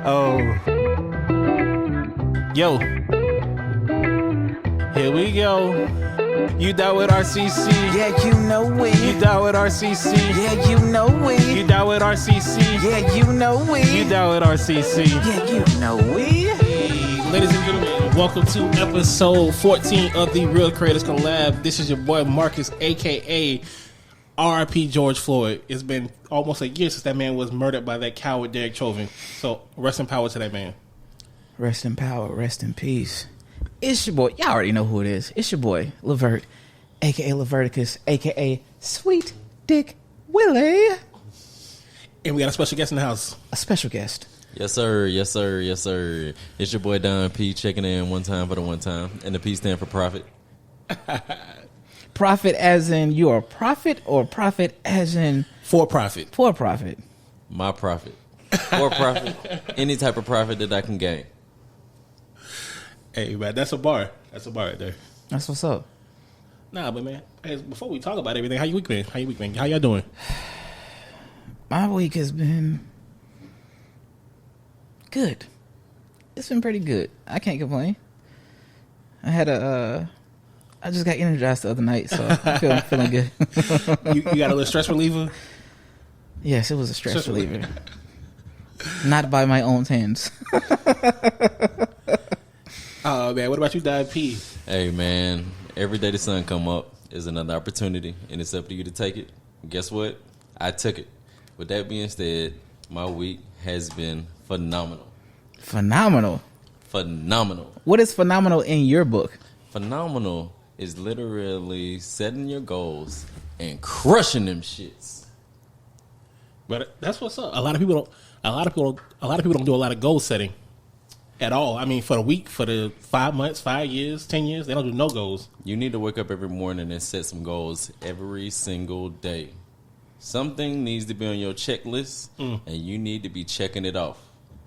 Oh. Yo. Here we go. You down with RCC? Yeah, you know we. You down with RCC? Yeah, you know we. You down with RCC? Yeah, you know we. You down with RCC? Yeah, you know we. Hey, ladies and gentlemen, welcome to episode 14 of the Real Creators Collab. This is your boy Marcus, aka RIP George Floyd. It's been almost a year since that man was murdered by that coward Derek Chauvin. So rest in power to that man. Rest in power, rest in peace. It's your boy. Y'all already know who it is. It's your boy, Luvert, a.k.a. Leverticus, a.k.a. Sweet Dick Willie. And we got a special guest in the house. A special guest. Yes, sir. Yes, sir. Yes, sir. It's your boy, DonP, checking in one time for the one time. And the P stand for profit. Profit as in you are a prophet, or profit as in... For profit. For profit. My profit. For profit. Any type of profit that I can gain. Hey, man, that's a bar. That's a bar right there. That's what's up. Nah, but man, hey, before we talk about everything, how your week been? How y'all doing? My week has been good. It's been pretty good. I can't complain. I just got energized the other night, so I'm feeling good. You got a little stress reliever? Yes, it was a stress reliever. Not by my own hands. Oh, man, what about you, DonP? Hey, man. Every day the sun come up is another opportunity, and it's up to you to take it. And guess what? I took it. With that being said, my week has been phenomenal. Phenomenal. Phenomenal. What is phenomenal in your book? Phenomenal is literally setting your goals and crushing them shits. But that's what's up. A lot of people don't do a lot of goal setting at all. I mean, for the week, for the 5 months, 5 years, 10 years, they don't do no goals. You need to wake up every morning and set some goals every single day. Something needs to be on your checklist, and you need to be checking it off.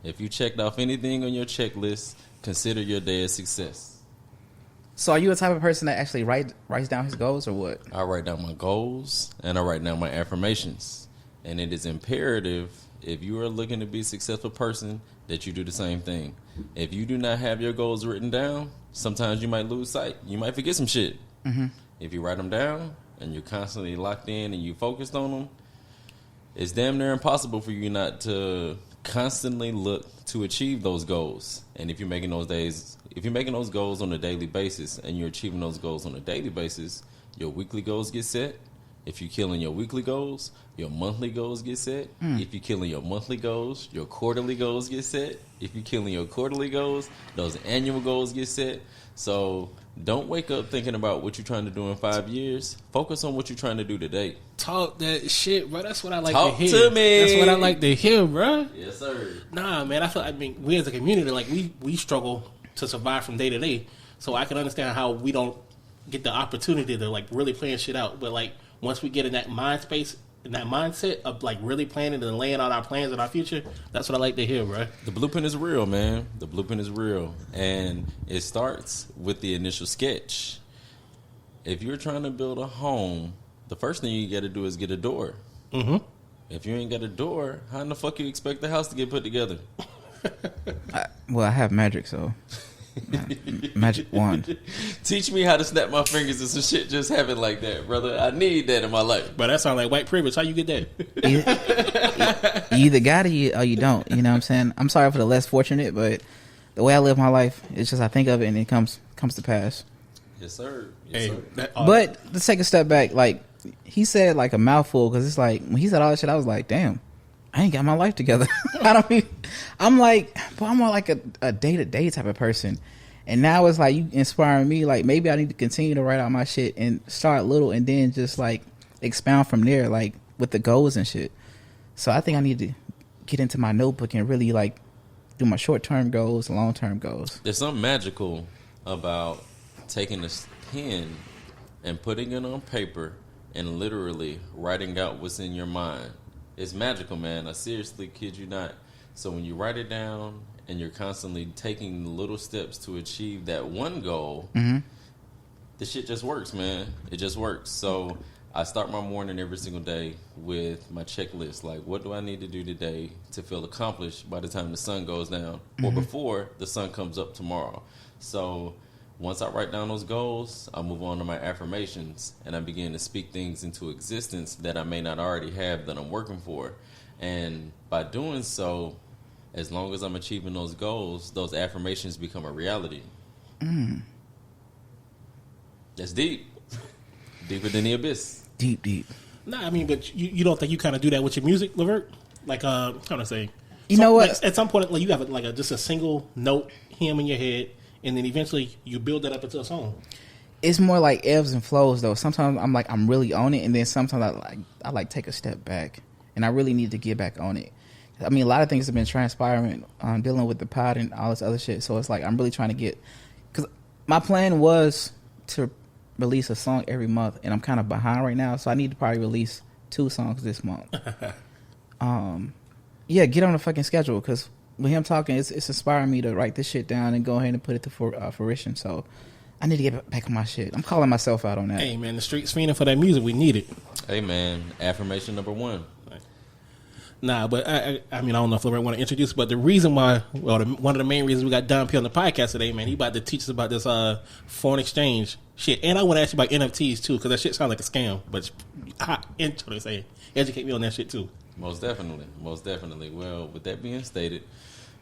If you checked off anything on your checklist, consider your day a success. So are you a type of person that actually writes down his goals, or what? I write down my goals, and I write down my affirmations. And it is imperative, if you are looking to be a successful person, that you do the same thing. If you do not have your goals written down, sometimes you might lose sight. You might forget some shit. Mm-hmm. If you write them down and you're constantly locked in and you focused on them, it's damn near impossible for you not to constantly look to achieve those goals. And if you're making those goals on a daily basis and you're achieving those goals on a daily basis, your weekly goals get set. If you're killing your weekly goals, your monthly goals get set. If you're killing your monthly goals, your quarterly goals get set. If you're killing your quarterly goals, those annual goals get set. So don't wake up thinking about what you're trying to do in 5 years. Focus on what you're trying to do today. Talk that shit, bro. That's what I like Talk to hear. to me. That's what I like to hear, bro. Yes, sir. Nah, man, we as a community, like, we struggle to survive from day to day. So I can understand how we don't get the opportunity to, like, really plan shit out. But, like, once we get in that mind space, in that mindset of, like, really planning and laying out our plans and our future, that's what I like to hear, bro. The blueprint is real, man. The blueprint is real. And it starts with the initial sketch. If you're trying to build a home, the first thing you got to do is get a door. Mm-hmm. If you ain't got a door, how in the fuck you expect the house to get put together? I have magic, so... magic wand. Teach me how to snap my fingers and some shit just happen like that, brother. I need that in my life. But that sounds like white privilege. How you get that? You either got it or you don't. You know what I'm saying? I'm sorry for the less fortunate, but the way I live my life, it's just I think of it and it comes to pass. Yes, sir. Yes, sir. But let's take a step back. Like, he said like a mouthful, because it's like when he said all that shit, I was like, damn, I ain't got my life together. I'm more like a day-to-day type of person. And now it's like you inspiring me. Like, maybe I need to continue to write out my shit and start little and then just like expound from there, like with the goals and shit. So I think I need to get into my notebook and really like do my short-term goals and long-term goals. There's something magical about taking a pen and putting it on paper and literally writing out what's in your mind. It's magical, man. I seriously kid you not. So when you write it down and you're constantly taking little steps to achieve that one goal, the shit just works, man. It just works. So I start my morning every single day with my checklist. Like, what do I need to do today to feel accomplished by the time the sun goes down or before the sun comes up tomorrow? So once I write down those goals, I move on to my affirmations, and I begin to speak things into existence that I may not already have that I'm working for. And by doing so, as long as I'm achieving those goals, those affirmations become a reality. That's deep. Deeper than the abyss. Deep. Nah, I mean, but you don't think you kind of do that with your music, Levert? Like, how do I say? You know what? Like, at some point, like you have just a single note hymn in your head, and then eventually you build that up into a song. It's more like ebbs and flows, though. Sometimes I'm really on it, and then sometimes I take a step back, and I really need to get back on it. I mean, a lot of things have been transpiring, dealing with the pod and all this other shit. So it's like I'm really trying to get, because my plan was to release a song every month, and I'm kind of behind right now, so I need to probably release 2 songs this month. Yeah, get on the fucking schedule, because with him talking, it's inspiring me to write this shit down and go ahead and put it to fruition. So I need to get back on my shit. I'm calling myself out on that. Hey man, the streets fiending for that music. We need it. Hey man, affirmation number 1. Nah, but I mean, I don't know if I want to introduce, but the reason why, one of the main reasons we got DonP on the podcast today, man, he about to teach us about this foreign exchange shit. And I want to ask you about NFTs too, because that shit sounds like a scam. But educate me on that shit too. Most definitely. Well, with that being stated,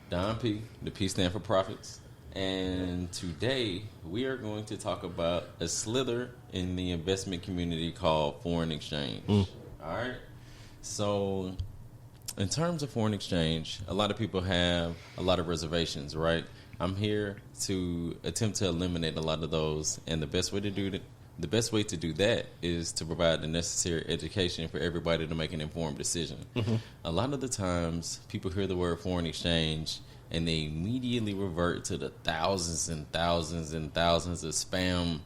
DonP, the P stand for profits. And today we are going to talk about a slither in the investment community called foreign exchange. All right. So in terms of foreign exchange, a lot of people have a lot of reservations, right? I'm here to attempt to eliminate a lot of those, and the best way to do that is to provide the necessary education for everybody to make an informed decision. A lot of the times, people hear the word foreign exchange and they immediately revert to the thousands and thousands and thousands of spam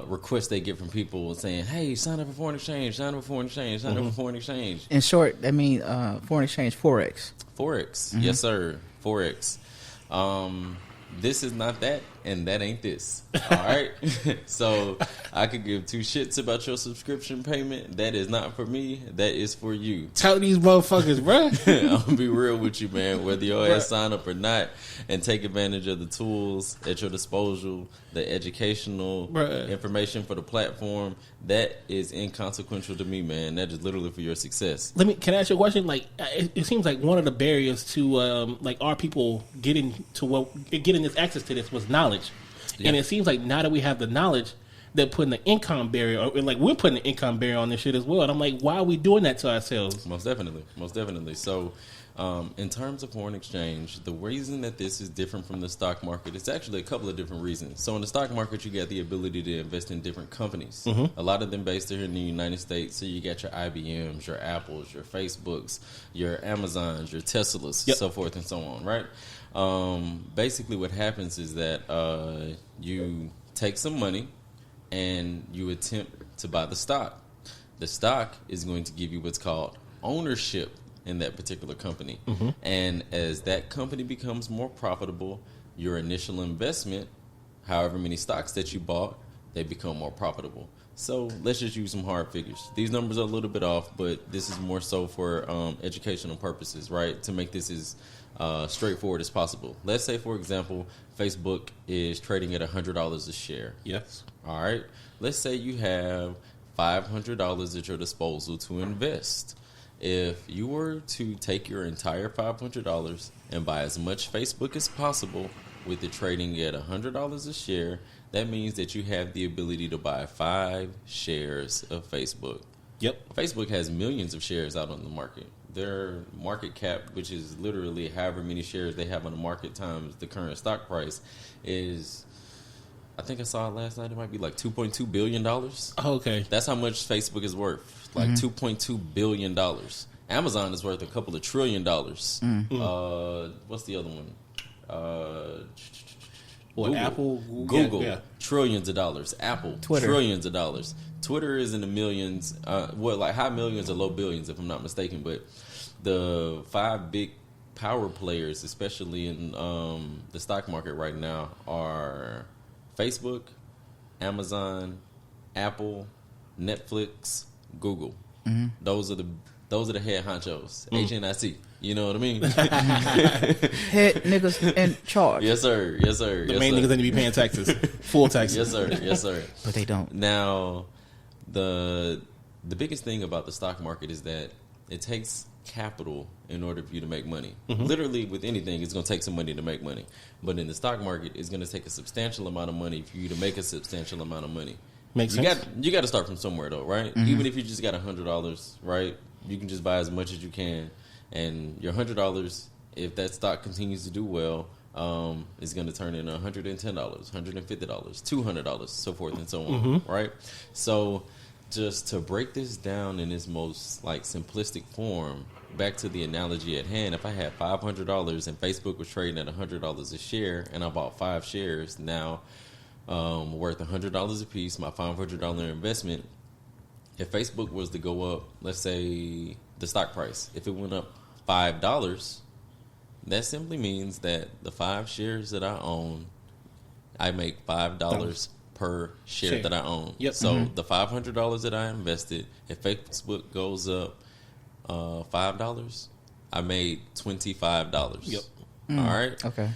requests they get from people saying, hey, sign up for foreign exchange, sign up for foreign exchange, sign up for foreign exchange. In short, that means foreign exchange, Forex. Forex. Yes, sir. Forex. This is not that, and that ain't this. All right? So I could give 2 shits about your subscription payment. That is not for me. That is for you. Tell these motherfuckers, bro. I'm going to be real with you, man. Whether your ass sign up or not and take advantage of the tools at your disposal, the educational information for the platform, that is inconsequential to me, man. That is literally for your success. Can I ask you a question? Like, it seems like one of the barriers to our people getting this access to this was knowledge. Yeah. And it seems like now that we have the knowledge, they're putting the income barrier, or like we're putting the income barrier on this shit as well. And I'm like, why are we doing that to ourselves? Most definitely. So in terms of foreign exchange, the reason that this is different from the stock market, it's actually a couple of different reasons. So in the stock market, you get the ability to invest in different companies. A lot of them based here in the United States. So you got your IBMs, your Apples, your Facebooks, your Amazons, your Teslas, so forth and so on, right? Basically what happens is that you take some money and you attempt to buy the stock. The stock is going to give you what's called ownership in that particular company. And as that company becomes more profitable, your initial investment, however many stocks that you bought, they become more profitable. So let's just use some hard figures. These numbers are a little bit off, but this is more so for educational purposes, right? To make this as straightforward as possible. Let's say, for example, Facebook is trading at $100 a share. Yes. All right. Let's say you have $500 at your disposal to invest. If you were to take your entire $500 and buy as much Facebook as possible with it trading at $100 a share, that means that you have the ability to buy 5 shares of Facebook. Yep. Facebook has millions of shares out on the market. Their market cap, which is literally however many shares they have on the market times the current stock price, is, I think I saw it last night, it might be like $2.2 billion. Okay. That's how much Facebook is worth. Like $2.2 billion. Amazon is worth a couple of $1 trillion. What's the other one? Google. Apple? Google. Trillions of dollars. Apple. Twitter. Trillions of dollars. Twitter is in the millions. Like high millions or low billions, if I'm not mistaken. But the 5 big power players, especially in the stock market right now, are Facebook, Amazon, Apple, Netflix, Google. Those are the head honchos. HNIC. You know what I mean? Head niggas in charge. Yes, sir. Yes, sir. The yes, main sir. niggas need to be paying taxes, full taxes. Yes, sir. Yes, sir. But they don't. Now, the biggest thing about the stock market is that it takes capital in order for you to make money. Literally, with anything, it's going to take some money to make money. But in the stock market, it's going to take a substantial amount of money for you to make a substantial amount of money. Makes You sense. got to start from somewhere, though, right? Even if you just got $100, right? You can just buy as much as you can, and your $100, if that stock continues to do well, is going to turn into $110, $150, $200, so forth and so on, right? So, just to break this down in its most like simplistic form, back to the analogy at hand, if I had $500 and Facebook was trading at $100 a share, and I bought 5 shares, now worth $100 a piece, my $500 investment. If Facebook was to go up, let's say the stock price, if it went up $5, that simply means that the 5 shares that I own, I make $5 per share that I own. Yep. So the $500 that I invested, if Facebook goes up $5, I made $25. Yep. All right. Okay.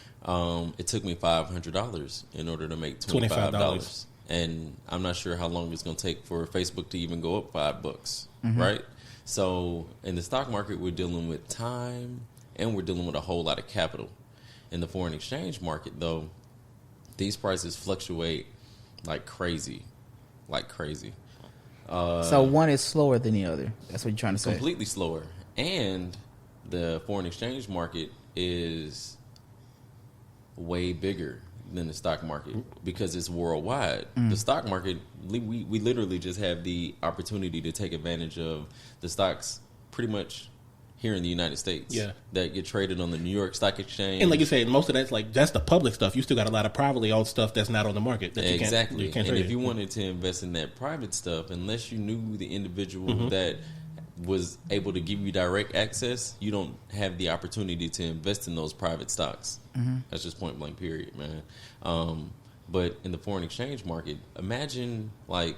It took me $500 in order to make $25. And I'm not sure how long it's going to take for Facebook to even go up $5, right? So in the stock market, we're dealing with time and we're dealing with a whole lot of capital. In the foreign exchange market, though, these prices fluctuate like crazy. So one is slower than the other. That's what you're trying to say. Completely slower. And the foreign exchange market is way bigger than the stock market because it's worldwide. The stock market, we literally just have the opportunity to take advantage of the stocks pretty much here in the United States. Yeah. That get traded on the New York Stock Exchange. And like you said, most of that's the public stuff. You still got a lot of privately owned stuff that's not on the market. That Exactly. You can't and trade. if you wanted to invest in that private stuff, unless you knew the individual that was able to give you direct access, you don't have the opportunity to invest in those private stocks. That's just point blank period, man. But in the foreign exchange market, imagine like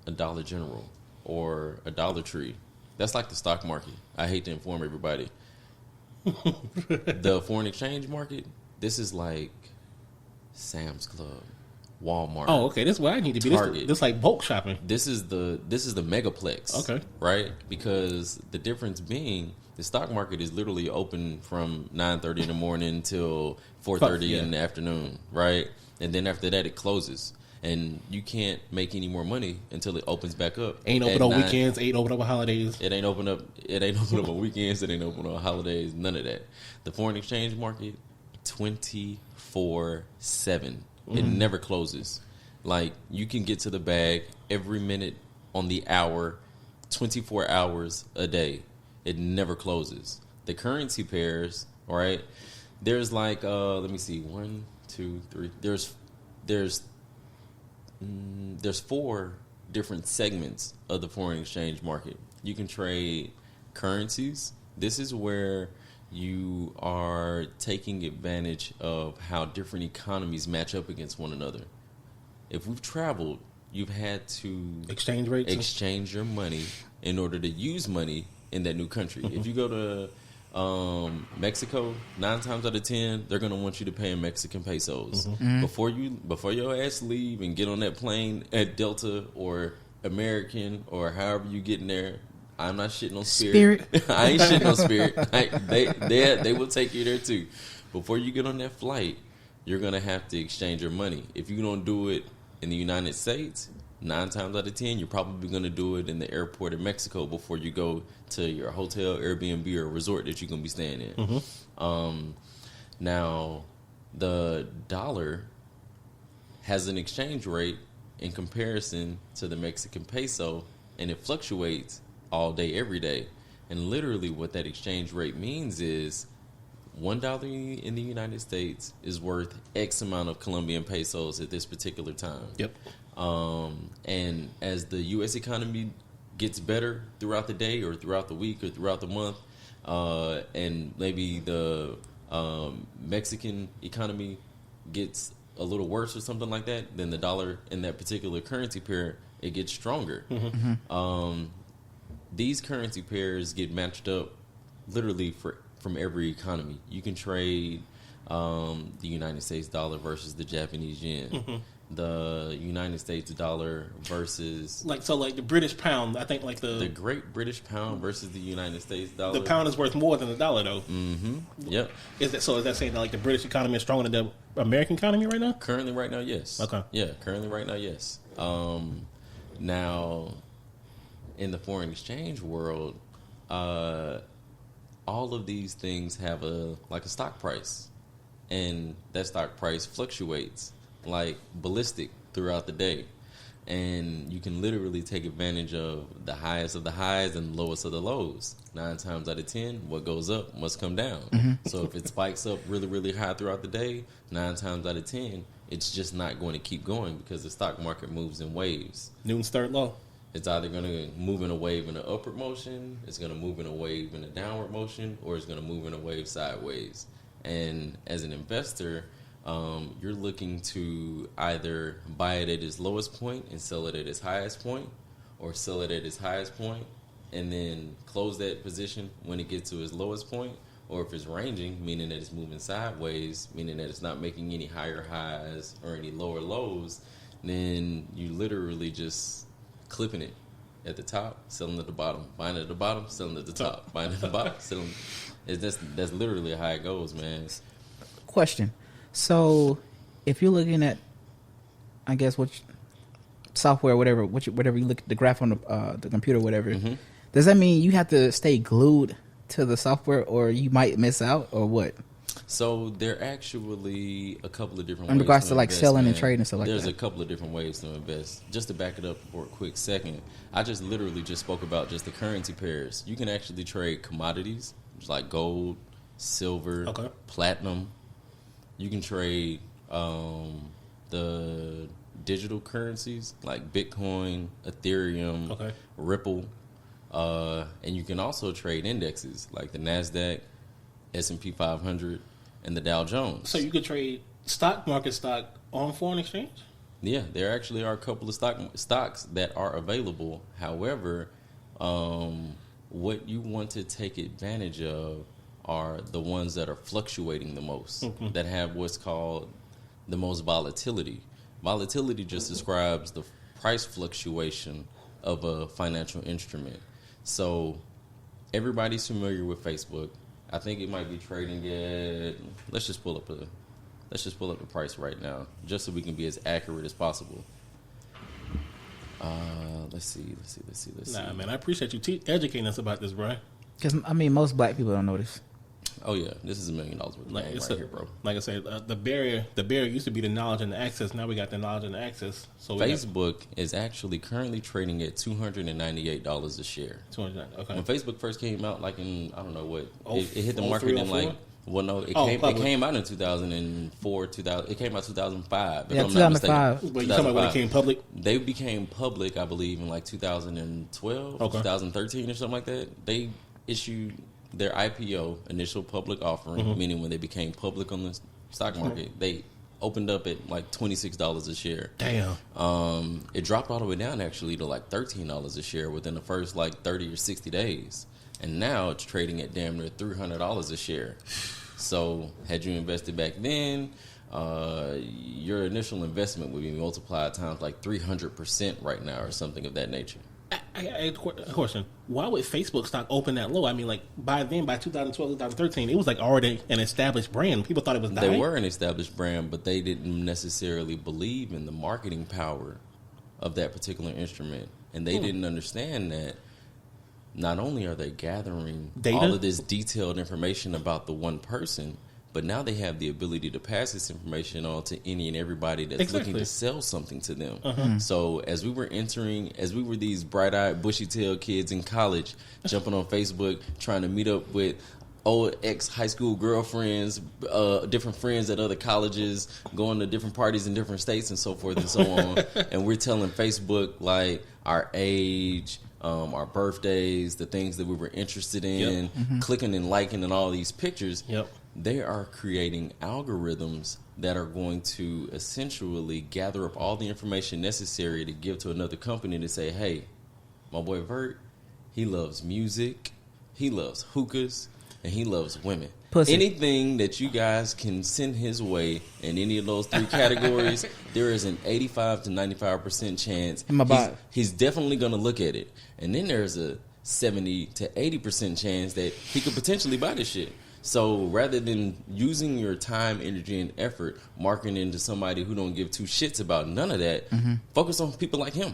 a Dollar General or a Dollar Tree. That's like the stock market. I hate to inform everybody. The foreign exchange market, this is like Sam's Club, Walmart. Oh, okay. This is where I need to be. Target. This like bulk shopping. This is the megaplex. Okay. Right? Because the difference being the stock market is literally open from 9:30 in the morning till 4:30 in the afternoon, right? And then after that it closes. And you can't make any more money until it opens back up. Ain't open on weekends, ain't open up on holidays. It ain't open up on weekends, it ain't open on holidays, none of that. The foreign exchange market 24/7. It never closes. Like you can get to the bag every minute on the hour, 24 hours a day. It never closes. The currency pairs, right? There's like let me see, 1, 2, 3. There's 4 different segments of the foreign exchange market. You can trade currencies. This is where you are taking advantage of how different economies match up against one another. If we've traveled, you've had to Exchange rates. exchange your money in order to use money in that new country. If you go to Mexico, 9 times out of 10, they're gonna want you to pay in Mexican pesos. Before your ass leave and get on that plane at Delta or American or however you get in there. I'm not shitting on Spirit. I ain't shitting on Spirit. They will take you there too. Before you get on that flight, you're gonna have to exchange your money. If you don't do it in the United States, 9 times out of 10, you're probably going to do it in the airport in Mexico before you go to your hotel, Airbnb, or resort that you're going to be staying in. Now, the dollar has an exchange rate in comparison to the Mexican peso, and it fluctuates all day, every day. And literally what that exchange rate means is $1 in the United States is worth X amount of Colombian pesos at this particular time. Yep. And as the U.S. economy gets better throughout the day or throughout the week or throughout the month, and maybe the Mexican economy gets a little worse or something like that, then the dollar in that particular currency pair it gets stronger. These currency pairs get matched up literally from every economy. You can trade the United States dollar versus the Japanese yen, the United States dollar versus like the British pound. I think like the Great British Pound versus the United States dollar. The pound is worth more than the dollar, though. Yep. Is that saying that like the British economy is stronger than the American economy right now? Currently, right now, yes. Okay. Yeah, currently, right now, yes. Now, in the foreign exchange world, all of these things have a stock price, and that stock price fluctuates like ballistic throughout the day, and you can literally take advantage of the highest of the highs and the lowest of the lows. 9 times out of 10, what goes up must come down. So if it spikes up really, really high throughout the day, 9 times out of 10, it's just not going to keep going because the stock market moves in waves. Newton's third law. It's either going to move in a wave in an upward motion, it's going to move in a wave in a downward motion, or it's going to move in a wave sideways. And as an investor, you're looking to either buy it at its lowest point and sell it at its highest point, or sell it at its highest point and then close that position when it gets to its lowest point. Or if it's ranging, meaning that it's moving sideways, meaning that it's not making any higher highs or any lower lows, then you literally just clipping it at the top, selling at the bottom, buying at the bottom, selling at the top, buying at the bottom, selling. That's literally how it goes, man. Question. So, if you're looking at, I guess, which software, whatever you look at the graph on the computer, whatever, does that mean you have to stay glued to the software, or you might miss out, or what? So there are actually a couple of different ways in regards to like invest, selling man. and trading and stuff like There's that. a couple of different ways to invest. Just to back it up for a quick second, I just literally just spoke about just the currency pairs. You can actually trade commodities like gold, silver, platinum. You can trade the digital currencies like Bitcoin, Ethereum, Ripple, and you can also trade indexes like the NASDAQ, S&P 500, and the Dow Jones. So you could trade stock on foreign exchange? Yeah, there actually are a couple of stocks that are available. However, what you want to take advantage of are the ones that are fluctuating the most, that have what's called the most volatility. Volatility just describes the price fluctuation of a financial instrument. So everybody's familiar with Facebook. I think it might be trading at. Let's just pull up the price right now, just so we can be as accurate as possible. Let's see. Nah, man, I appreciate you educating us about this, bro. Because I mean, most black people don't know this. Oh yeah, this is $1 million worth of Like game right here, bro. Like I said, the barrier used to be the knowledge and the access. Now we got the knowledge and the access. So Facebook is actually currently trading at $298 a share. $299. Okay. When Facebook first came out, like in I don't know what, it hit the 03, market in 04? like. Well, no, it came out in 2004, 2000. It came out 2005. Yeah, 2005. But you talking about when it came public? They became public, I believe, in like 2012, 2013 or something like that. They issued their IPO, initial public offering, meaning when they became public on the stock market, they opened up at like $26 a share. Damn. It dropped all the way down actually to like $13 a share within the first like 30 or 60 days. And now it's trading at damn near $300 a share. So had you invested back then, your initial investment would be multiplied times like 300% right now or something of that nature. I have a question. Why would Facebook stock open that low? I mean, like by 2012, 2013, it was like already an established brand. People thought it was dying. They were an established brand, but they didn't necessarily believe in the marketing power of that particular instrument. And they didn't understand that not only are they gathering data? All of this detailed information about the one person, but now they have the ability to pass this information on to any and everybody that's looking to sell something to them. So as we were these bright-eyed, bushy-tailed kids in college, jumping on Facebook, trying to meet up with old ex-high school girlfriends, different friends at other colleges, going to different parties in different states and so forth and so on, and we're telling Facebook, like, our age, our birthdays, the things that we were interested in, clicking and liking and all these pictures. They are creating algorithms that are going to essentially gather up all the information necessary to give to another company to say, hey, my boy Vert, he loves music, he loves hookahs, and he loves women. Pussy. Anything that you guys can send his way in any of those three categories, there is an 85 to 95% chance he's definitely going to look at it. And then there's a 70 to 80% chance that he could potentially buy this shit. So rather than using your time, energy, and effort marketing to somebody who don't give two shits about none of that, focus on people like him.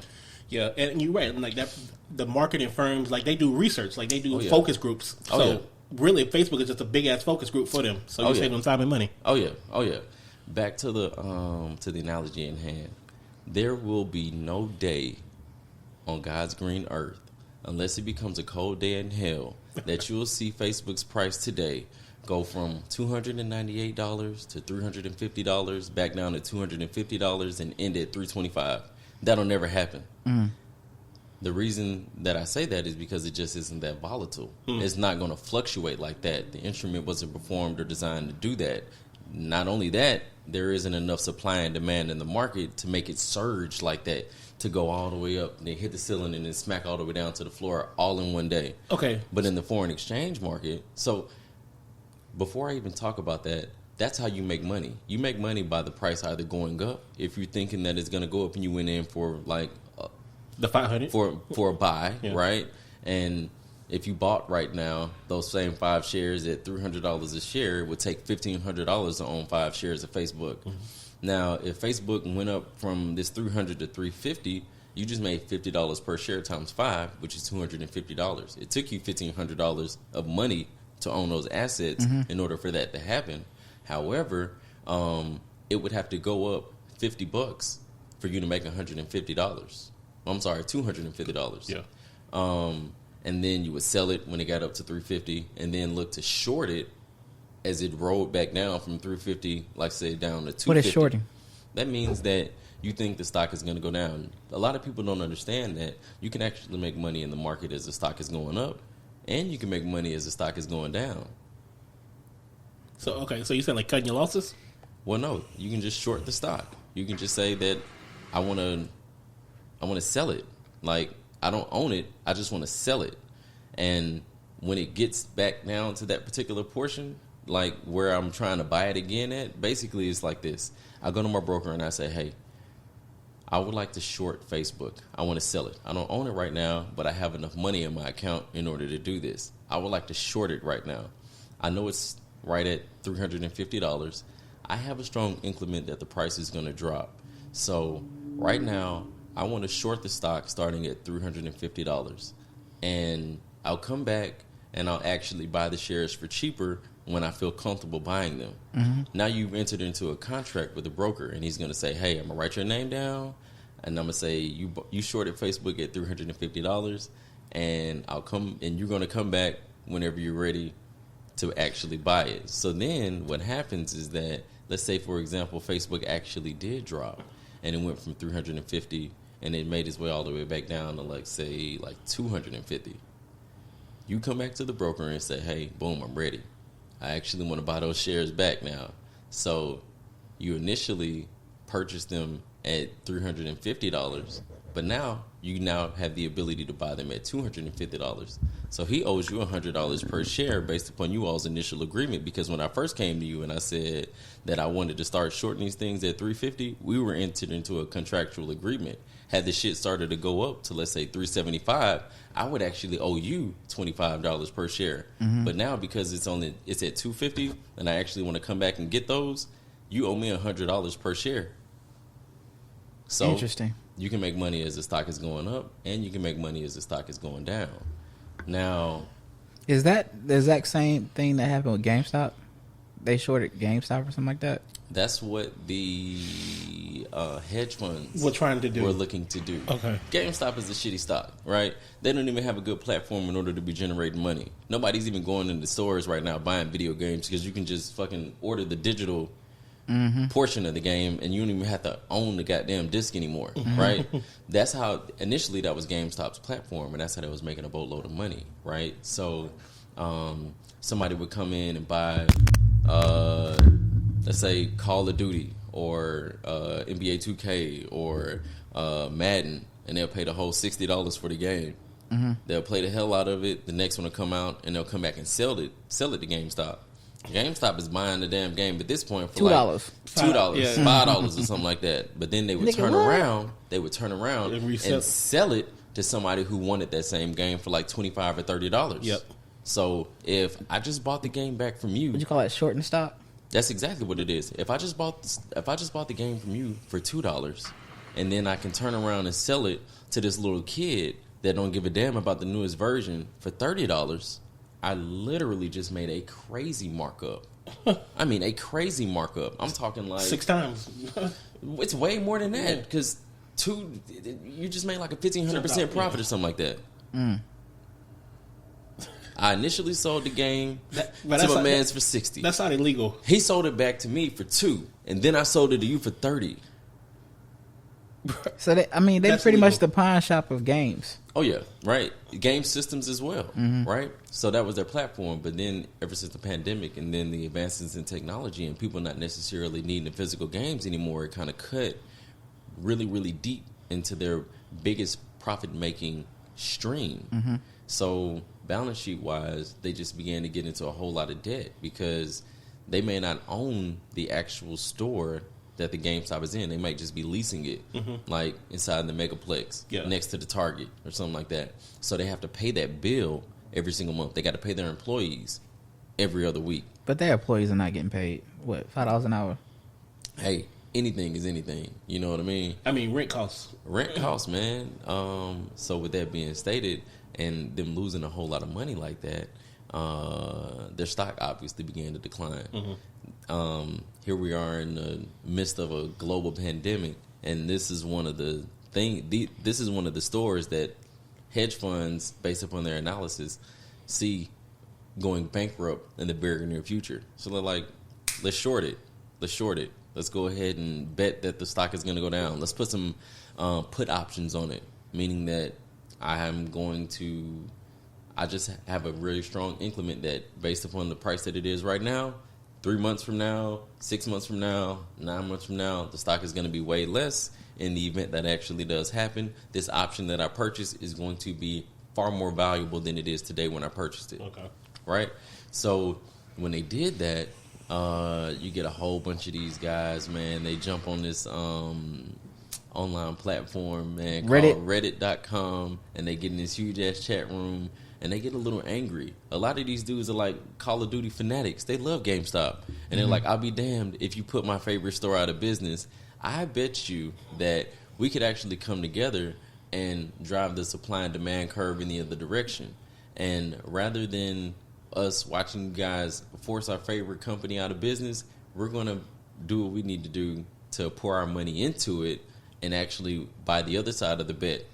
Yeah, and you're right. Like that, the marketing firms, like they do research, like they do focus groups. So really, Facebook is just a big ass focus group for them. So you save them time and money. Oh yeah. Back to the analogy in hand. There will be no day on God's green earth, unless it becomes a cold day in hell, that you will see Facebook's price today go from $298 to $350, back down to $250, and end at $325. That'll never happen. The reason that I say that is because it just isn't that volatile. It's not going to fluctuate like that. The instrument wasn't performed or designed to do that. Not only that, there isn't enough supply and demand in the market to make it surge like that, to go all the way up, then hit the ceiling, and then smack all the way down to the floor all in one day. Okay. But in the foreign exchange market, so before I even talk about that, that's how you make money. You make money by the price either going up, if you're thinking that it's going to go up and you went in for like the 500 for a buy, right? And if you bought right now, those same 5 shares at $300 a share, it would take $1,500 to own 5 shares of Facebook. Now, if Facebook went up from this $300 to $350, you just made $50 per share times 5, which is $250. It took you $1,500 of money to own those assets in order for that to happen. However, it would have to go up $50 for you to make $150. I'm sorry, $250. Yeah. And then you would sell it when it got up to $350, and then look to short it as it rolled back down from $350, like say down to $250. What is shorting? That means that you think the stock is going to go down. A lot of people don't understand that you can actually make money in the market as the stock is going up, and you can make money as the stock is going down. So so you said like cutting your losses? Well, no, you can just short the stock. You can just say that I want to sell it. Like, I don't own it, I just want to sell it. And when it gets back down to that particular portion, like where I'm trying to buy it again at, basically it's like this. I go to my broker and I say, hey, I would like to short Facebook. I want to sell it. I don't own it right now, but I have enough money in my account in order to do this. I would like to short it right now. I know it's right at $350. I have a strong increment that the price is going to drop. So right now, I want to short the stock starting at $350. And I'll come back and I'll actually buy the shares for cheaper when I feel comfortable buying them. Now you've entered into a contract with the broker, and he's going to say, hey, I'm going to write your name down, and I'm going to say you shorted Facebook at $350, and I'll come, and you're going to come back whenever you're ready to actually buy it. So then what happens is that, let's say, for example, Facebook actually did drop, and it went from 350 and it made its way all the way back down to like 250. You come back to the broker and say, hey, boom, I'm ready. I actually want to buy those shares back now. So you initially purchased them at $350, but now you have the ability to buy them at $250. So he owes you $100 per share based upon you all's initial agreement, because when I first came to you and I said that I wanted to start shorting these things at $350, we were entered into a contractual agreement. Had the shit started to go up to, let's say, $375, I would actually owe you $25 per share. But now, because it's at $250 and I actually want to come back and get those, you owe me $100 per share. So interesting. You can make money as the stock is going up, and you can make money as the stock is going down. Now, is that the exact same thing that happened with GameStop? They shorted GameStop or something like that? That's what the hedge funds were looking to do. Okay. GameStop is a shitty stock, right? They don't even have a good platform in order to be generating money. Nobody's even going into stores right now buying video games, because you can just fucking order the digital portion of the game, and you don't even have to own the goddamn disc anymore, right? That's how initially that was GameStop's platform, and that's how they was making a boatload of money, right? So somebody would come in and buy let's say Call of Duty or NBA 2K or Madden, and they'll pay the whole $60 for the game. Mm-hmm. They'll play the hell out of it. The next one will come out, and they'll come back and sell it to GameStop. GameStop is buying the damn game at this point for $2. $2, Yeah. $5 or something like that. But then they would turn around. They would turn around and sell it to somebody who wanted that same game for like $25 or $30. Yep. So if I just bought the game back from you, Would you call that short and stop? that's exactly what it is. If I just bought the game from you for $2, and then I can turn around and sell it to this little kid that don't give a damn about the newest version for $30, I literally just made a crazy markup. I mean, a crazy markup. I'm talking like 6 times. It's way more than that because you just made like a 1,500% profit or something like that. I initially sold the game to my man's for $60. That's not illegal. He sold it back to me for $2, and then I sold it to you for $30. So they're That's pretty legal. much the pawn shop of games. Oh yeah, right. Game systems as well, right? So that was their platform. But then, ever since the pandemic, and then the advances in technology, and people not necessarily needing the physical games anymore, it kind of cut really, really deep into their biggest profit-making stream. So balance sheet wise, they just began to get into a whole lot of debt because they may not own the actual store that the GameStop is in. They might just be leasing it, like inside the Megaplex, next to the Target or something like that. So they have to pay that bill every single month. They got to pay their employees every other week. But their employees are not getting paid, what, $5 an hour? Hey, anything is anything. You know what I mean? I mean, rent costs. Rent costs, man. So with that being stated, and them losing a whole lot of money like that, their stock obviously began to decline. Here we are in the midst of a global pandemic, and this is one of the this is one of the stores that hedge funds, based upon their analysis, see going bankrupt in the very near future. So they're like, let's short it. Let's go ahead and bet that the stock is going to go down. Let's put some put options on it, meaning that I just have a really strong increment that based upon the price that it is right now, 3 months from now, 6 months from now, 9 months from now, the stock is going to be way less. In the event that actually does happen, this option that I purchased is going to be far more valuable than it is today when I purchased it. Okay. Right? So when they did that, you get a whole bunch of these guys, man. They jump on this online platform, man, called Reddit.com, and they get in this huge ass chat room, and they get a little angry. A lot of these dudes are like Call of Duty fanatics. They love GameStop, and they're like, "I'll be damned if you put my favorite store out of business." I bet you that we could actually come together and drive the supply and demand curve in the other direction. And rather than us watching you guys force our favorite company out of business, we're going to do what we need to do to pour our money into it and actually buy the other side of the bet,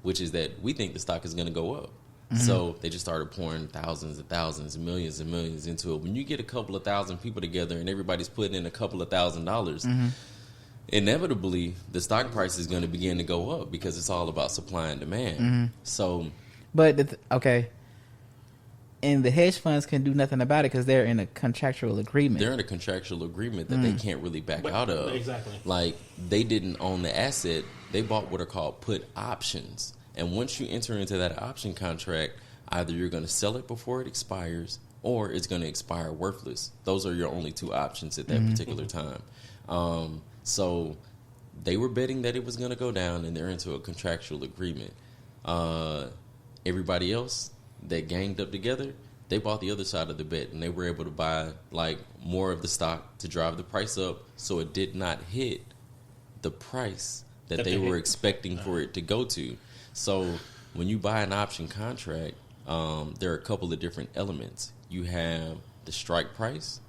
which is that we think the stock is going to go up. So they just started pouring thousands and thousands, millions and millions into it. When you get a couple of thousand people together and everybody's putting in a couple of $1,000s, inevitably the stock price is going to begin to go up because it's all about supply and demand. So, but and the hedge funds can do nothing about it because they're in a contractual agreement. They're in a contractual agreement that they can't really back out of. Exactly. Like, they didn't own the asset. They bought what are called put options. And once you enter into that option contract, either you're going to sell it before it expires or it's going to expire worthless. Those are your only two options at that particular time. So they were betting that it was going to go down, and they're into a contractual agreement. Everybody else that ganged up together, they bought the other side of the bet, and they were able to buy like more of the stock to drive the price up, so it did not hit the price that they were expecting for it to go to. So when you buy an option contract, there are a couple of different elements. You have the strike price.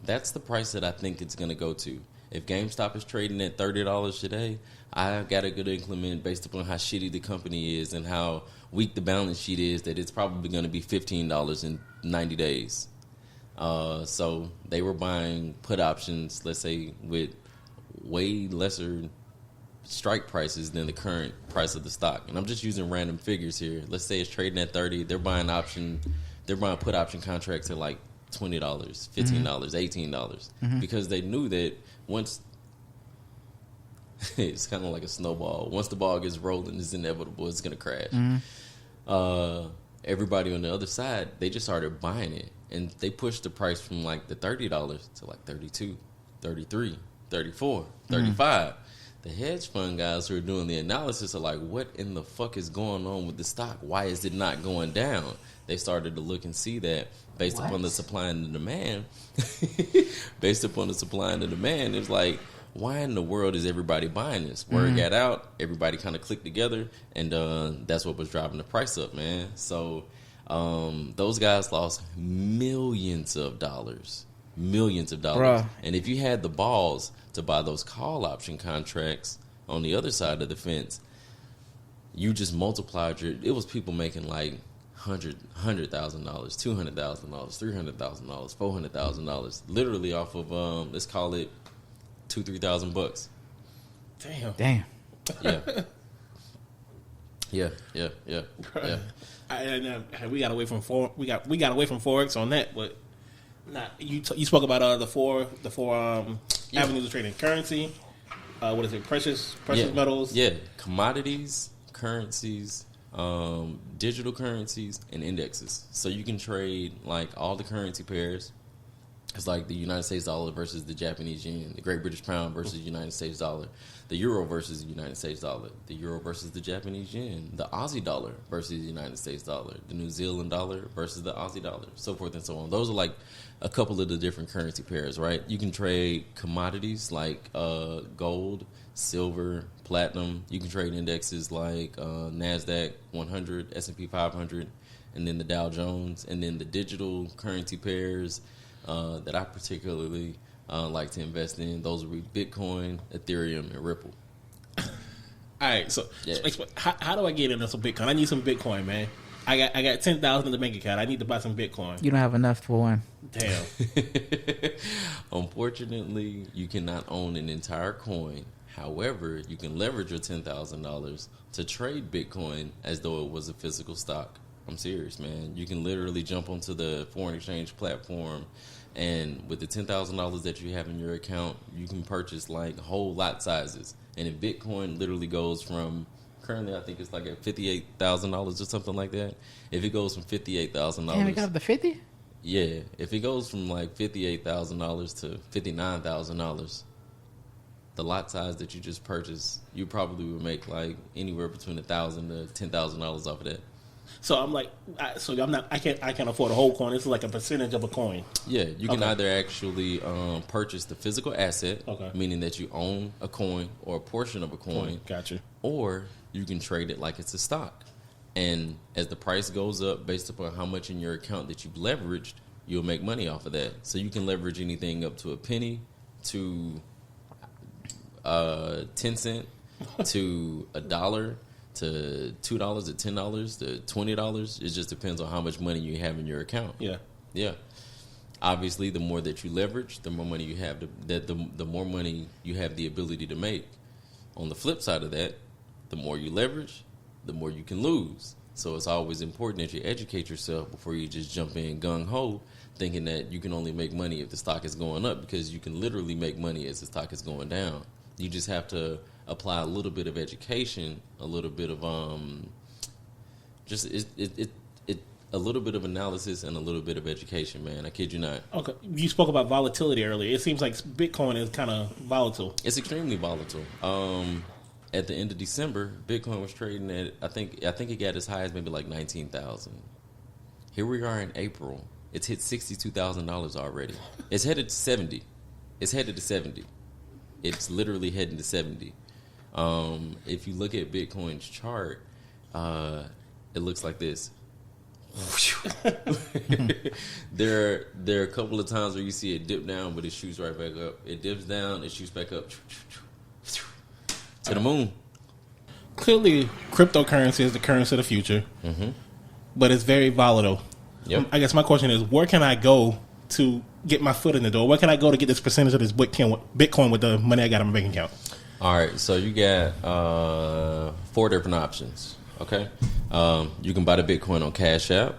That's the price that I think it's going to go to. If GameStop is trading at $30 today, I got a good increment based upon how shitty the company is and how weak the balance sheet is that it's probably going to be $15 in 90 days. So they were buying put options, let's say, with way lesser strike prices than the current price of the stock. And I'm just using random figures here. Let's say it's trading at 30. They're buying put option contracts at like $20, $15, $18, because they knew that once it's kind of like a snowball. Once the ball gets rolling, it's inevitable. It's going to crash. Everybody on the other side, they just started buying it, and they pushed the price from like the $30 to like 32, 33, 34, 35. The hedge fund guys who are doing the analysis are like, what in the fuck is going on with the stock? Why is it not going down? They started to look and see that based upon the supply and the demand. Based upon the supply and the demand, it's like, why in the world is everybody buying this? Word got out, everybody kind of clicked together, and that's what was driving the price up, man. So those guys lost millions of dollars. Bruh. And if you had the balls to buy those call option contracts on the other side of the fence, you just multiplied it was people making like $100,000, $200,000, $300,000, $400,000, literally off of let's call it $2,000-$3,000. Damn. Yeah. We got away from Forex on that, but you spoke about the four avenues of trading: currency, what is it? Precious metals, commodities, currencies, digital currencies, and indexes. So you can trade like all the currency pairs. It's like the United States dollar versus the Japanese yen, the Great British pound versus the United States dollar, the euro versus the United States dollar, the euro versus the Japanese yen, the Aussie dollar versus the United States dollar, the New Zealand dollar versus the Aussie dollar, so forth and so on. Those are like a couple of the different currency pairs, right? You can trade commodities like gold, silver, platinum. You can trade indexes like NASDAQ 100, S&P 500, and then the Dow Jones, and then the digital currency pairs that I particularly like to invest in. Those would be Bitcoin, Ethereum, and Ripple. All right, so how do I get into some Bitcoin? I need some Bitcoin, man. I got $10,000 in the bank account. I need to buy some Bitcoin. You don't have enough for one. Damn. Unfortunately, you cannot own an entire coin. However, you can leverage your $10,000 to trade Bitcoin as though it was a physical stock. I'm serious, man. You can literally jump onto the foreign exchange platform, and with the $10,000 that you have in your account, you can purchase like whole lot sizes. And if Bitcoin literally goes from, currently I think it's like at $58,000 or something like that. If it goes from $58,000, Damn, it got up to 50? Yeah, if it goes from like $58,000 to $59,000, the lot size that you just purchased, you probably would make like anywhere between $1,000 to $10,000 off of that. So I'm like, I can't afford a whole coin. This is like a percentage of a coin. Yeah, you can either actually purchase the physical asset, meaning that you own a coin or a portion of a coin. Gotcha. Or you can trade it like it's a stock. And as the price goes up based upon how much in your account that you've leveraged, you'll make money off of that. So you can leverage anything up to a penny to 10 cents to $1 to $2 to $10 to $20. It just depends on how much money you have in your account. Yeah. Obviously, the more that you leverage, the more money you have. The more money you have the ability to make. On the flip side of that, the more you leverage, the more you can lose. So it's always important that you educate yourself before you just jump in gung-ho, thinking that you can only make money if the stock is going up, because you can literally make money as the stock is going down. You just have to apply a little bit of education, a little bit of a little bit of analysis and a little bit of education, man. I kid you not. Okay, you spoke about volatility earlier. It seems like Bitcoin is kind of volatile. It's extremely volatile. At the end of December, Bitcoin was trading at I think it got as high as maybe like 19,000. Here we are in April. It's hit $62,000 already. It's headed to 70. It's headed to 70. It's literally heading to 70. If you look at Bitcoin's chart, it looks like this. There are a couple of times where you see it dip down, but it shoots right back up. It dips down, it shoots back up to the moon. Clearly, cryptocurrency is the currency of the future, but it's very volatile. Yep. I guess my question is, where can I go to get my foot in the door? Where can I go to get this percentage of this Bitcoin with the money I got in my bank account? All right, so you got 4 different options. Okay, you can buy the Bitcoin on Cash App.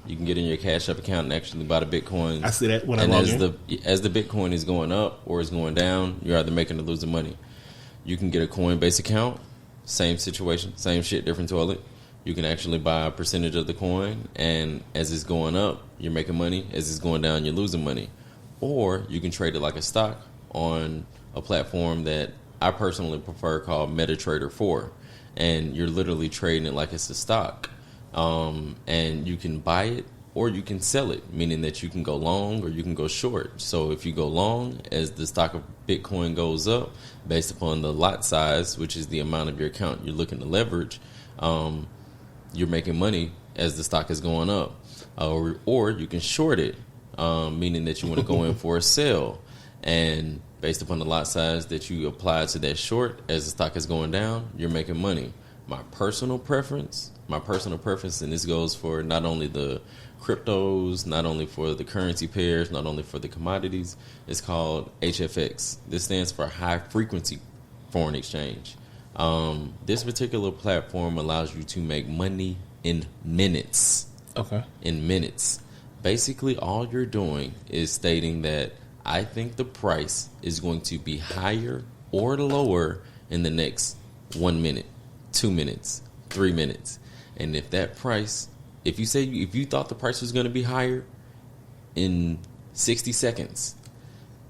You can get in your Cash App account and actually buy the Bitcoin. I see that when I and log as the Bitcoin is going up or is going down, you're either making or losing money. You can get a Coinbase account, same situation, same shit, different toilet. You can actually buy a percentage of the coin, and as it's going up, you're making money. As it's going down, you're losing money. Or you can trade it like a stock on a platform that I personally prefer called MetaTrader 4, and you're literally trading it like it's a stock. And you can buy it or you can sell it, meaning that you can go long or you can go short. So if you go long, as the stock of Bitcoin goes up, based upon the lot size, which is the amount of your account you're looking to leverage, you're making money as the stock is going up. Or you can short it, meaning that you want to go in for a sell. And based upon the lot size that you apply to that short, as the stock is going down, you're making money. My personal preference, and this goes for not only the cryptos, not only for the currency pairs, not only for the commodities, it's called HFX. This stands for high frequency foreign exchange. This particular platform allows you to make money in minutes. Okay. In minutes. Basically, all you're doing is stating that I think the price is going to be higher or lower in the next 1 minute, 2 minutes, 3 minutes. And if that price, if you thought the price was going to be higher in 60 seconds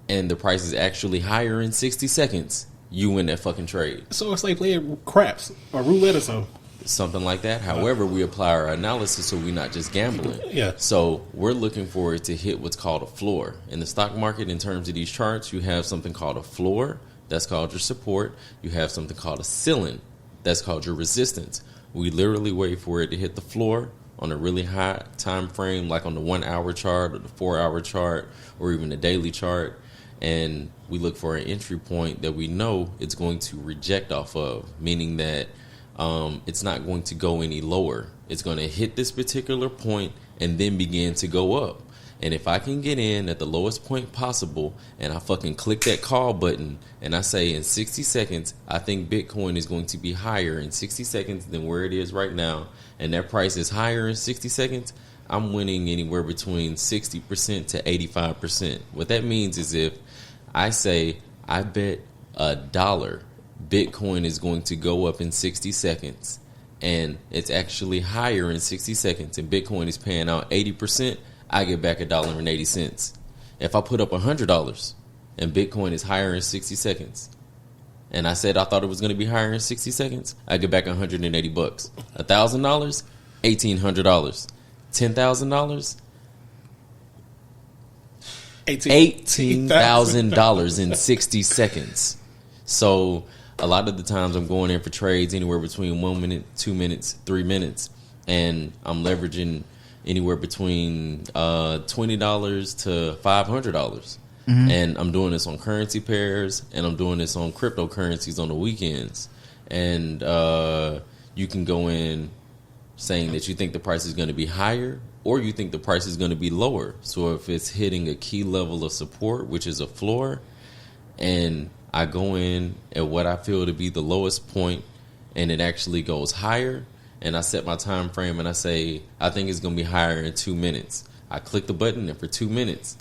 and the price is actually higher in 60 seconds, you win that fucking trade. So it's like playing craps or roulette or something. Something like that. However, we apply our analysis so we're not just gambling. Yeah. So we're looking for it to hit what's called a floor. In the stock market, in terms of these charts, you have something called a floor. That's called your support. You have something called a ceiling. That's called your resistance. We literally wait for it to hit the floor on a really high time frame, like on the 1 hour chart or the 4 hour chart or even the daily chart. And we look for an entry point that we know it's going to reject off of, meaning that it's not going to go any lower. It's going to hit this particular point and then begin to go up. And if I can get in at the lowest point possible and I fucking click that call button and I say in 60 seconds, I think Bitcoin is going to be higher in 60 seconds than where it is right now, and that price is higher in 60 seconds, I'm winning anywhere between 60% to 85%. What that means is if I say I bet $1 Bitcoin is going to go up in 60 seconds and it's actually higher in 60 seconds and Bitcoin is paying out 80%, I get back $1.80. If I put up $100 and Bitcoin is higher in 60 seconds and I said I thought it was going to be higher in 60 seconds, I get back $180. $1,000, $1,800. $10,000, $18,000 in 60 seconds. So a lot of the times I'm going in for trades anywhere between 1 minute, 2 minutes, 3 minutes, and I'm leveraging anywhere between $20 to $500. And I'm doing this on currency pairs, and I'm doing this on cryptocurrencies on the weekends. And you can go in saying that you think the price is going to be higher or you think the price is going to be lower. So if it's hitting a key level of support, which is a floor, and I go in at what I feel to be the lowest point and it actually goes higher, and I set my time frame and I say I think it's going to be higher in 2 minutes. I click the button, and for 2 minutes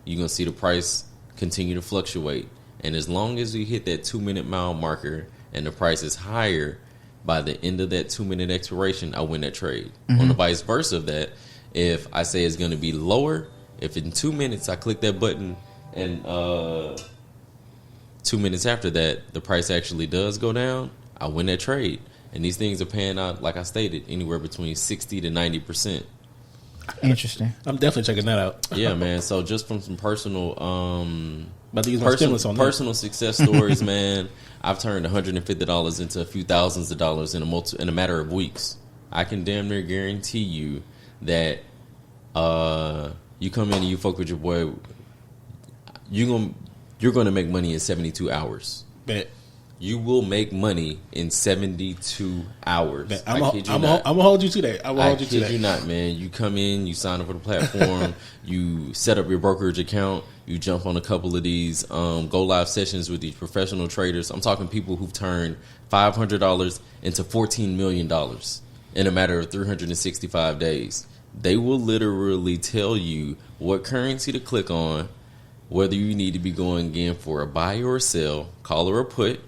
you're going to see the price continue to fluctuate. And as long as we hit that 2 minute mile marker and the price is higher, by the end of that 2 minute expiration, I win that trade. On the vice versa of that, if I say it's going to be lower, if in 2 minutes I click that button and 2 minutes after that the price actually does go down, I win that trade. And these things are paying out, like I stated, anywhere between 60 to 90%. Interesting. I'm definitely checking that out. Yeah, man. So just from some personal About to use my stimulus on that. personal success stories, man, I've turned $150 into a few thousands of dollars in a matter of weeks. I can damn near guarantee you that you come in and you fuck with your boy, you're gonna make money in 72 hours. Bet. You will make money in 72 hours. Bet. I'm gonna hold you to that. I kid you not, man. You come in, you sign up for the platform, you set up your brokerage account, you jump on a couple of these go live sessions with these professional traders. I'm talking people who've turned $500 into $14 million in a matter of 365 days. They will literally tell you what currency to click on, whether you need to be going in for a buy or a sell, call or a put,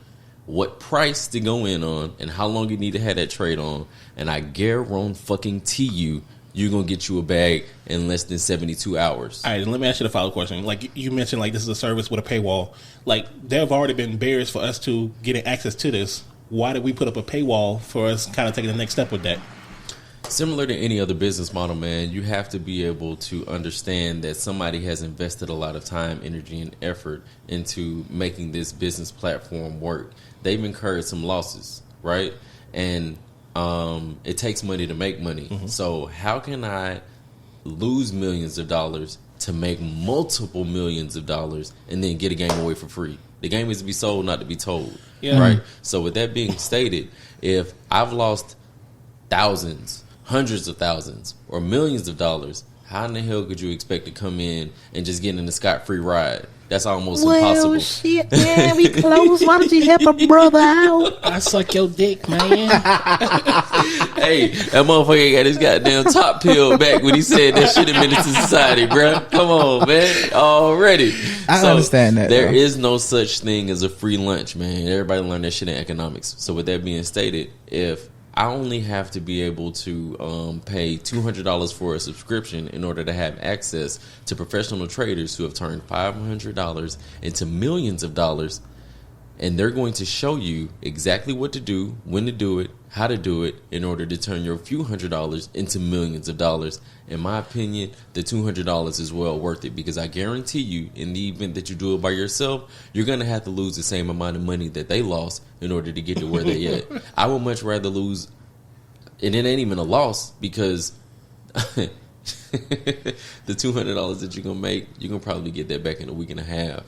what price to go in on, and how long you need to have that trade on. And I guarantee you, you're going to get you a bag in less than 72 hours. All right, and let me ask you the follow-up question. Like you mentioned, like this is a service with a paywall. Like there have already been barriers for us to getting access to this. Why did we put up a paywall for us kind of taking the next step with that? Similar to any other business model, man, you have to be able to understand that somebody has invested a lot of time, energy, and effort into making this business platform work. They've incurred some losses, right? And it takes money to make money. Mm-hmm. So how can I lose millions of dollars to make multiple millions of dollars and then get a game away for free? The game is to be sold, not to be told, right? So with that being stated, if I've lost thousands, hundreds of thousands, or millions of dollars, how in the hell could you expect to come in and just get in a scot-free ride? That's almost impossible. Well, shit, man, we close. Why don't you help a brother out? I suck your dick, man. Hey, that motherfucker got his goddamn top peeled back when he said that shit in Menace to Society, bro. Come on, man. Already. I understand that. There is no such thing as a free lunch, man. Everybody learned that shit in economics. So with that being stated, if I only have to be able to pay $200 for a subscription in order to have access to professional traders who have turned $500 into millions of dollars, and they're going to show you exactly what to do, when to do it, how to do it in order to turn your few $100s into millions of dollars. In my opinion, the $200 is well worth it, because I guarantee you, in the event that you do it by yourself, you're going to have to lose the same amount of money that they lost in order to get to where they're at. I would much rather lose, and it ain't even a loss, because the $200 that you're going to make, you're going to probably get that back in a week and a half.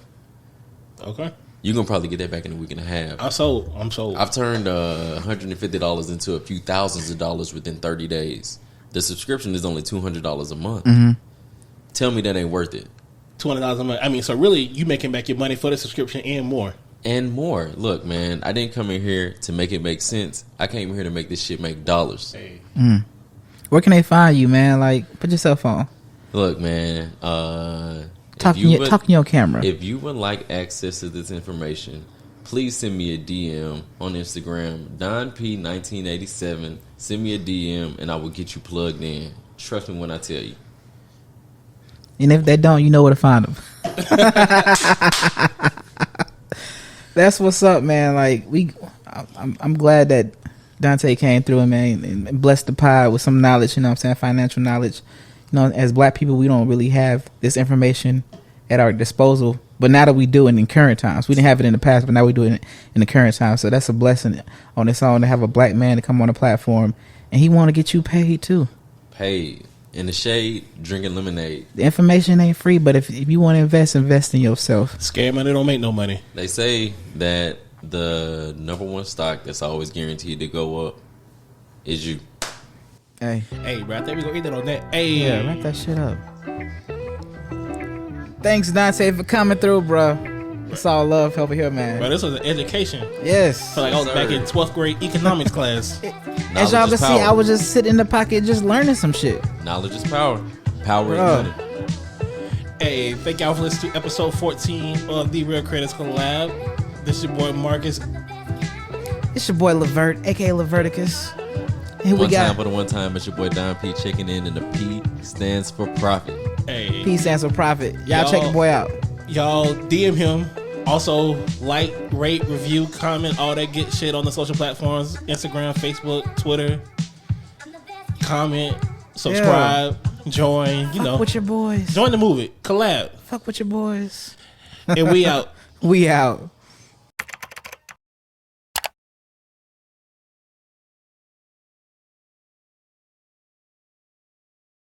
Okay. You're going to probably get that back in a week and a half. I'm sold. I've turned $150 into a few thousands of dollars within 30 days. The subscription is only $200 a month. Mm-hmm. Tell me that ain't worth it. $200 a month. I mean, so really, you making back your money for the subscription and more. And more. Look, man, I didn't come in here to make it make sense. I came here to make this shit make dollars. Hey. Where can they find you, man? Like, put yourself on. Look, man, talking to your camera. If you would like access to this information, please send me a DM on Instagram, DonP 1987. Send me a DM and I will get you plugged in. Trust me when I tell you. And if they don't, you know where to find them. That's what's up, man. Like I'm glad that Donte came through and blessed the pod with some knowledge. You know what I'm saying? Financial knowledge. You know, as black people, we don't really have this information at our disposal. But now that we do it in current times, we didn't have it in the past, but now we do it in the current times. So that's a blessing on its own to have a black man to come on the platform, and he want to get you paid too. Paid. In the shade, drinking lemonade. The information ain't free, but if you want to invest in yourself. Scared money don't make no money. They say that the number one stock that's always guaranteed to go up is you. Hey, bro, I think we gonna eat that on that. Hey, yeah, wrap that shit up. Thanks, Donte, for coming through, bro. It's all love over here, man. Bro, this was an education. Yes. I feel like I was back in 12th grade economics class. As y'all can see, I was just sitting in the pocket just learning some shit. Knowledge is power. Power is money. Hey, thank y'all for listening to episode 14 of the Real Creators Collab. This is your boy Marcus. It's your boy Levert, a.k.a. Leverticus. One time for the one time, it's your boy DonP checking in, and the P stands for profit. Hey. P stands for profit. Y'all check the boy out. Y'all DM him. Also, like, rate, review, comment, all that good shit on the social platforms. Instagram, Facebook, Twitter. Comment, subscribe, join, you know. Fuck with your boys. Join the movement. Collab. Fuck with your boys. And we out. We out.